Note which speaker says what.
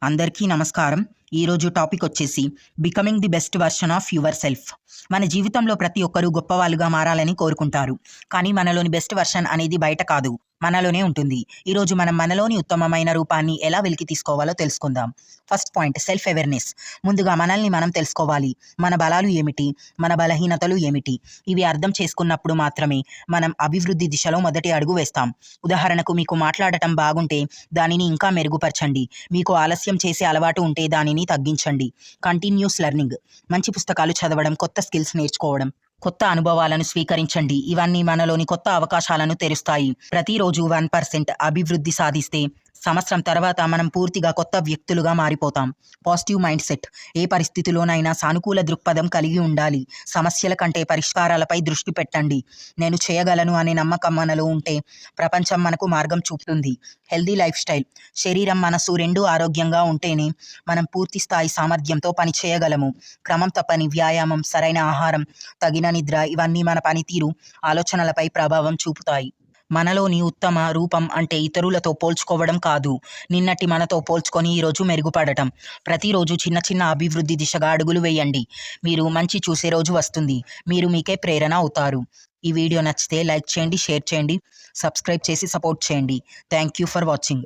Speaker 1: అందరికీ నమస్కారం. ఈరోజు టాపిక్ వచ్చేసి becoming the best version of your self. మన జీవితంలో ప్రతి ఒక్కరూ గొప్పవాళ్ళుగా మారాలని కోరుకుంటారు. కానీ మనలోని బెస్ట్ వర్షన్ అనేది బయట కాదు, మనలోనే ఉంటుంది. ఈరోజు మనం మనలోని ఉత్తమమైన రూపాన్ని ఎలా వెలికి తీసుకోవాలో తెలుసుకుందాం. First point, self awareness. ముందుగా మనల్ని మనం తెలుసుకోవాలి. మన బలాలు ఏమిటి, మన బలహీనతలు ఏమిటి, ఇవి అర్థం చేసుకున్నప్పుడు మాత్రమే మనం అభివృద్ధి దిశలో మొదటి అడుగు వేస్తాం. ఉదాహరణకు, మీకు మాట్లాడటం బాగుంటే దానిని ఇంకా మెరుగుపరచండి. మీకు ఆలస్యం చేసే అలవాటు ఉంటే దానిని తగ్గించండి. Continuous learning. మంచి పుస్తకాలు చదవడం, కొత్త స్కిల్స్ నేర్చుకోవడం, కొత్త అనుభవాలను స్వీకరించండి. ఇవన్నీ మనలోని కొత్త అవకాశాలను తెరుస్తాయి. ప్రతిరోజు 1% అభివృద్ధి సాధిస్తే సంవత్సరం తర్వాత మనం పూర్తిగా కొత్త వ్యక్తులుగా మారిపోతాం. Positive mind set. ఏ పరిస్థితిలోనైనా సానుకూల దృక్పథం కలిగి ఉండాలి. సమస్యల కంటే పరిష్కారాలపై దృష్టి పెట్టండి. నేను చేయగలను అనే నమ్మకం మనలో ఉంటే ప్రపంచం మనకు మార్గం చూపుతుంది. Healthy life style. శరీరం, మనసు రెండూ ఆరోగ్యంగా ఉంటేనే మనం పూర్తి స్థాయి సామర్థ్యంతో పని చేయగలము. క్రమం తప్పని వ్యాయామం, సరైన ఆహారం, తగిన నిద్ర, ఇవన్నీ మన పనితీరు, ఆలోచనలపై ప్రభావం చూపుతాయి. మనలోని ఉత్తమ రూపం అంటే ఇతరులతో పోల్చుకోవడం కాదు, నిన్నటి మనతో పోల్చుకొని ఈరోజు మెరుగుపడటం. ప్రతిరోజు చిన్న చిన్న అభివృద్ధి దిశగా అడుగులు వేయండి. మీరు మంచి చూసే రోజు వస్తుంది. మీరు మీకే ప్రేరణ అవుతారు. ఈ వీడియో నచ్చితే లైక్ చేయండి, షేర్ చేయండి, సబ్స్క్రైబ్ చేసి సపోర్ట్ చేయండి. Thank you for watching.